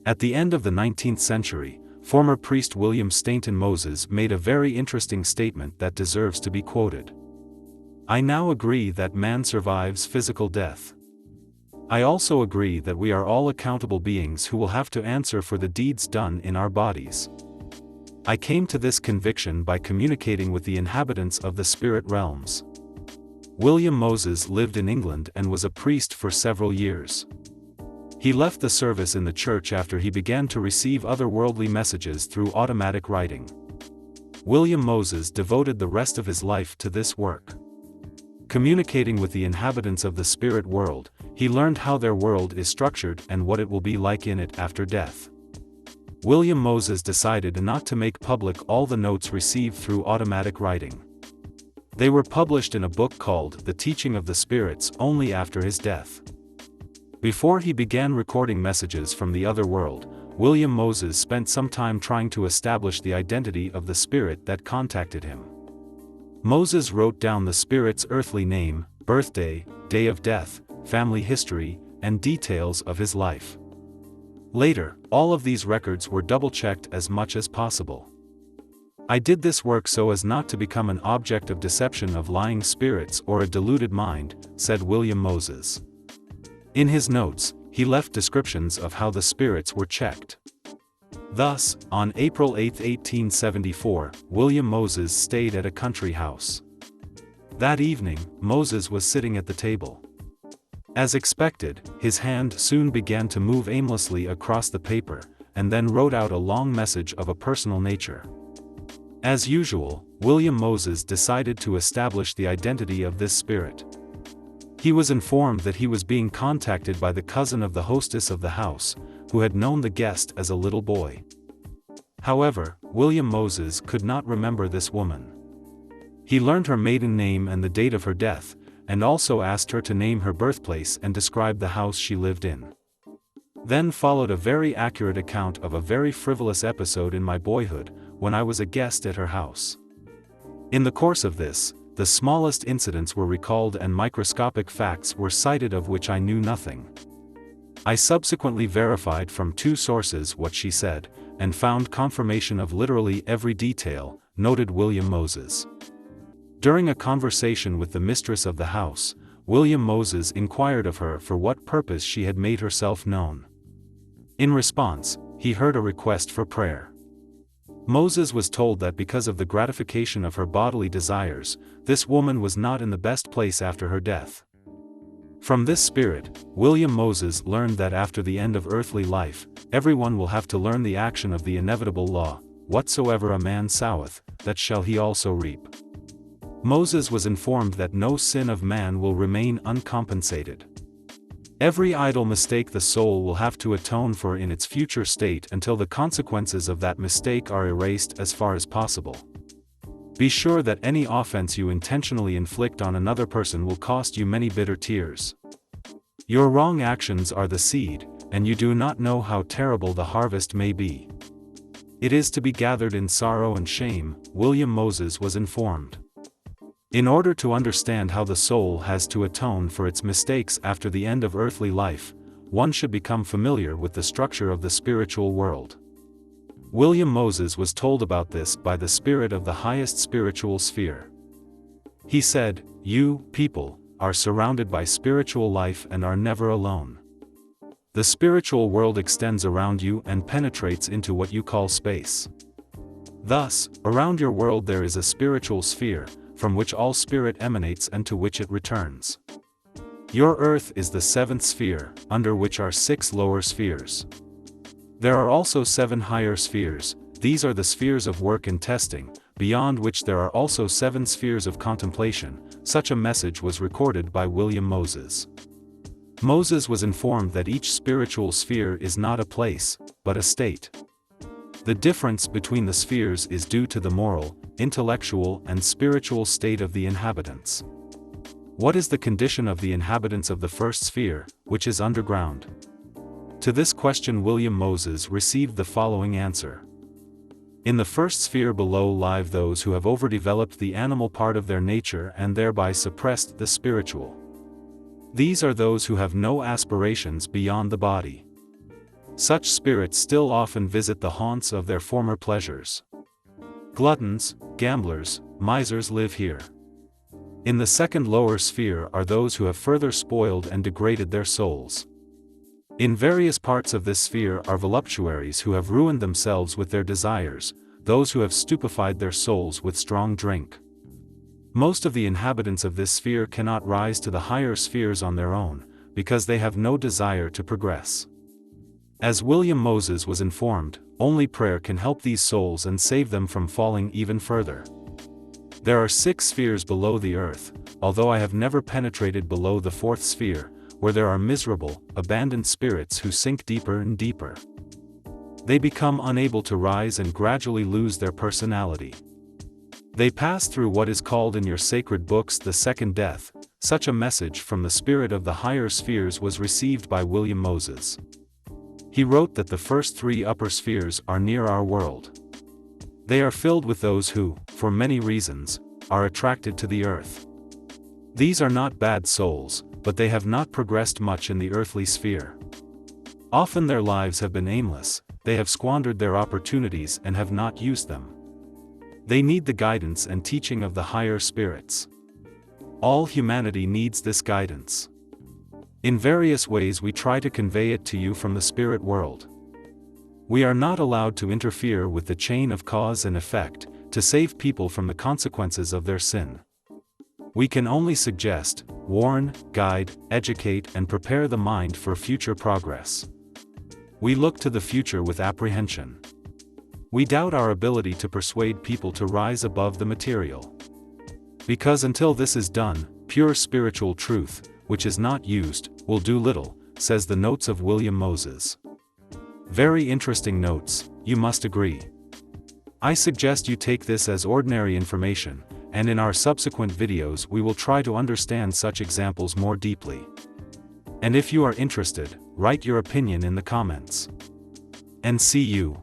At the end of the 19th century, former priest William Stainton Moses made a very interesting statement that deserves to be quoted. "I now agree that man survives physical death. I also agree that we are all accountable beings who will have to answer for the deeds done in our bodies. I came to this conviction by communicating with the inhabitants of the spirit realms." William Moses lived in England and was a priest for several years. He left the service in the church after he began to receive otherworldly messages through automatic writing. William Moses devoted the rest of his life to this work. Communicating with the inhabitants of the spirit world, he learned how their world is structured and what it will be like in it after death. William Moses decided not to make public all the notes received through automatic writing. They were published in a book called The Teaching of the Spirits only after his death. Before he began recording messages from the other world, William Moses spent some time trying to establish the identity of the spirit that contacted him. Moses wrote down the spirit's earthly name, birthday, day of death, family history, and details of his life. Later, all of these records were double-checked as much as possible. "I did this work so as not to become an object of deception of lying spirits or a deluded mind," said William Moses. In his notes, he left descriptions of how the spirits were checked. Thus, on April 8, 1874, William Moses stayed at a country house. That evening, Moses was sitting at the table. As expected, his hand soon began to move aimlessly across the paper, and then wrote out a long message of a personal nature. As usual, William Moses decided to establish the identity of this spirit. He was informed that he was being contacted by the cousin of the hostess of the house, who had known the guest as a little boy. However, William Moses could not remember this woman. He learned her maiden name and the date of her death, and also asked her to name her birthplace and describe the house she lived in. Then followed a very accurate account of a very frivolous episode in my boyhood, when I was a guest at her house. In the course of this, the smallest incidents were recalled and microscopic facts were cited of which I knew nothing. I subsequently verified from 2 sources what she said, and found confirmation of literally every detail, noted William Moses. During a conversation with the mistress of the house, William Moses inquired of her for what purpose she had made herself known. In response, he heard a request for prayer. Moses was told that because of the gratification of her bodily desires, this woman was not in the best place after her death. From this spirit, William Moses learned that after the end of earthly life, everyone will have to learn the action of the inevitable law, "Whatsoever a man soweth, that shall he also reap." Moses was informed that no sin of man will remain uncompensated. Every idle mistake the soul will have to atone for in its future state until the consequences of that mistake are erased as far as possible. Be sure that any offense you intentionally inflict on another person will cost you many bitter tears. Your wrong actions are the seed, and you do not know how terrible the harvest may be. It is to be gathered in sorrow and shame, William Moses was informed. In order to understand how the soul has to atone for its mistakes after the end of earthly life, one should become familiar with the structure of the spiritual world. William Moses was told about this by the spirit of the highest spiritual sphere. He said, "You, people, are surrounded by spiritual life and are never alone. The spiritual world extends around you and penetrates into what you call space. Thus, around your world there is a spiritual sphere, from which all spirit emanates and to which it returns. Your earth is the 7th sphere, under which are 6 lower spheres. There are also 7 higher spheres, these are the spheres of work and testing, beyond which there are also 7 spheres of contemplation." Such a message was recorded by William Moses. Moses was informed that each spiritual sphere is not a place, but a state. The difference between the spheres is due to the moral, intellectual and spiritual state of the inhabitants. What is the condition of the inhabitants of the first sphere, which is underground? To this question William Moses received the following answer. In the first sphere below live those who have overdeveloped the animal part of their nature and thereby suppressed the spiritual. These are those who have no aspirations beyond the body. Such spirits still often visit the haunts of their former pleasures. Gluttons, gamblers, misers live here. In the second lower sphere are those who have further spoiled and degraded their souls. In various parts of this sphere are voluptuaries who have ruined themselves with their desires, those who have stupefied their souls with strong drink. Most of the inhabitants of this sphere cannot rise to the higher spheres on their own, because they have no desire to progress. As William Moses was informed, only prayer can help these souls and save them from falling even further. There are 6 spheres below the earth, although I have never penetrated below the 4th sphere, where there are miserable, abandoned spirits who sink deeper and deeper. They become unable to rise and gradually lose their personality. They pass through what is called in your sacred books the second death. Such a message from the spirit of the higher spheres was received by William Moses. He wrote that the first 3 upper spheres are near our world. They are filled with those who, for many reasons, are attracted to the earth. These are not bad souls, but they have not progressed much in the earthly sphere. Often their lives have been aimless, they have squandered their opportunities and have not used them. They need the guidance and teaching of the higher spirits. All humanity needs this guidance. In various ways we try to convey it to you from the spirit world. We are not allowed to interfere with the chain of cause and effect, to save people from the consequences of their sin. We can only suggest, warn, guide, educate and prepare the mind for future progress. We look to the future with apprehension. We doubt our ability to persuade people to rise above the material. Because until this is done, pure spiritual truth, which is not used, will do little, says the notes of William Moses. Very interesting notes, you must agree. I suggest you take this as ordinary information, and in our subsequent videos we will try to understand such examples more deeply. And if you are interested, write your opinion in the comments. And see you.